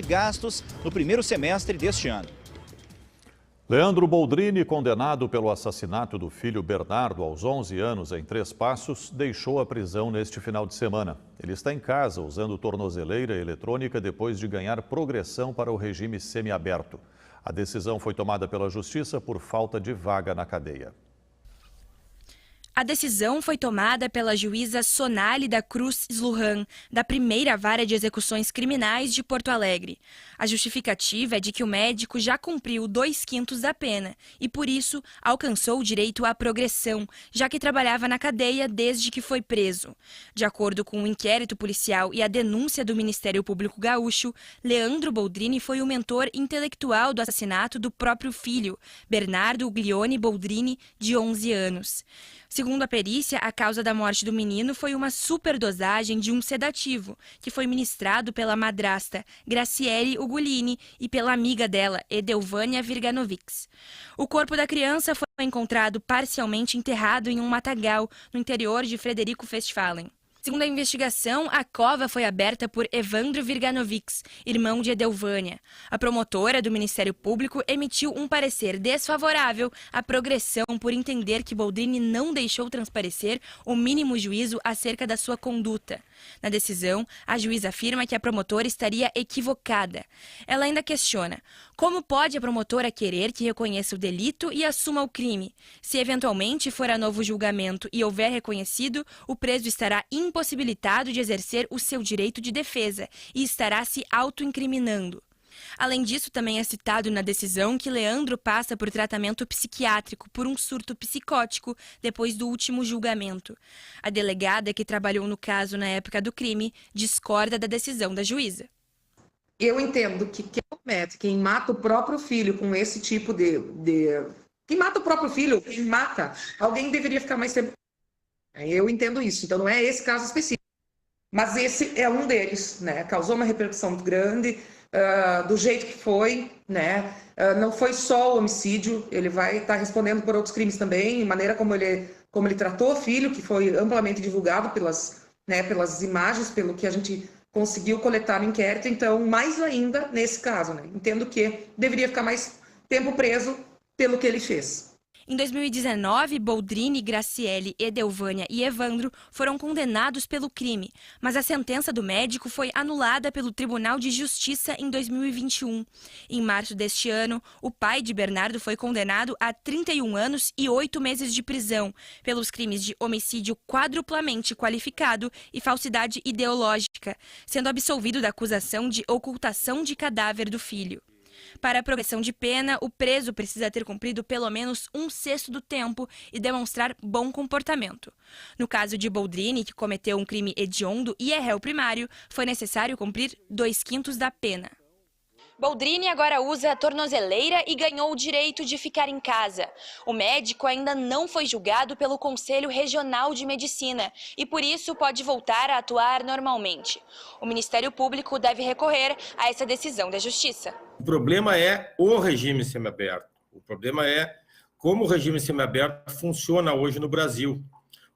de gastos no primeiro semestre deste ano. Leandro Boldrini, condenado pelo assassinato do filho Bernardo aos 11 anos em Três Passos, deixou a prisão neste final de semana. Ele está em casa usando tornozeleira eletrônica depois de ganhar progressão para o regime semiaberto. A decisão foi tomada pela Justiça por falta de vaga na cadeia. A decisão foi tomada pela juíza Sonali da Cruz Sluhan, da primeira vara de execuções criminais de Porto Alegre. A justificativa é de que o médico já cumpriu 2/5 da pena e, por isso, alcançou o direito à progressão, já que trabalhava na cadeia desde que foi preso. De acordo com o inquérito policial e a denúncia do Ministério Público Gaúcho, Leandro Boldrini foi o mentor intelectual do assassinato do próprio filho, Bernardo Uglione Boldrini, de 11 anos. Segundo a perícia, a causa da morte do menino foi uma superdosagem de um sedativo, que foi ministrado pela madrasta Graciele Ugolini e pela amiga dela, Edelvânia Virganovics. O corpo da criança foi encontrado parcialmente enterrado em um matagal no interior de Frederico Westphalen. Segundo a investigação, a cova foi aberta por Evandro Virganovics, irmão de Edelvânia. A promotora do Ministério Público emitiu um parecer desfavorável à progressão por entender que Boldrini não deixou transparecer o mínimo juízo acerca da sua conduta. Na decisão, a juíza afirma que a promotora estaria equivocada. Ela ainda questiona: como pode a promotora querer que reconheça o delito e assuma o crime? Se eventualmente for a novo julgamento e houver reconhecido, o preso estará impossibilitado de exercer o seu direito de defesa e estará se autoincriminando. Além disso, também é citado na decisão que Leandro passa por tratamento psiquiátrico por um surto psicótico depois do último julgamento. A delegada, que trabalhou no caso na época do crime, discorda da decisão da juíza. Eu entendo que quem mata o próprio filho com esse tipo quem mata o próprio filho, quem mata, alguém deveria ficar mais tempo. Eu entendo isso, então não é esse caso específico. Mas esse é um deles, né? Causou uma repercussão muito grande, do jeito que foi, né? Não foi só o homicídio, ele vai estar respondendo por outros crimes também, maneira como ele tratou o filho, que foi amplamente divulgado pelas imagens, pelo que a gente conseguiu coletar no inquérito. Então, mais ainda nesse caso, né? Entendo que deveria ficar mais tempo preso pelo que ele fez. Em 2019, Boldrini, Graciele, Edelvânia e Evandro foram condenados pelo crime, mas a sentença do médico foi anulada pelo Tribunal de Justiça em 2021. Em março deste ano, o pai de Bernardo foi condenado a 31 anos e 8 meses de prisão pelos crimes de homicídio quadruplamente qualificado e falsidade ideológica, sendo absolvido da acusação de ocultação de cadáver do filho. Para a progressão de pena, o preso precisa ter cumprido pelo menos 1/6 do tempo e demonstrar bom comportamento. No caso de Boldrini, que cometeu um crime hediondo e é réu primário, foi necessário cumprir 2/5 da pena. Boldrini agora usa a tornozeleira e ganhou o direito de ficar em casa. O médico ainda não foi julgado pelo Conselho Regional de Medicina e, por isso, pode voltar a atuar normalmente. O Ministério Público deve recorrer a essa decisão da Justiça. O problema é o regime semiaberto. O problema é como o regime semiaberto funciona hoje no Brasil.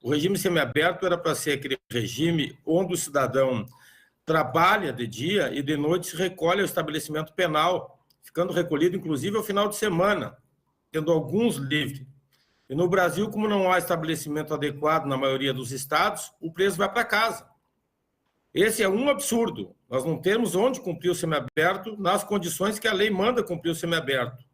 O regime semiaberto era para ser aquele regime onde o cidadão trabalha de dia e de noite se recolhe ao estabelecimento penal, ficando recolhido inclusive ao final de semana, tendo alguns livres. E no Brasil, como não há estabelecimento adequado na maioria dos estados, o preso vai para casa. Esse é um absurdo. Nós não temos onde cumprir o semiaberto nas condições que a lei manda cumprir o semiaberto.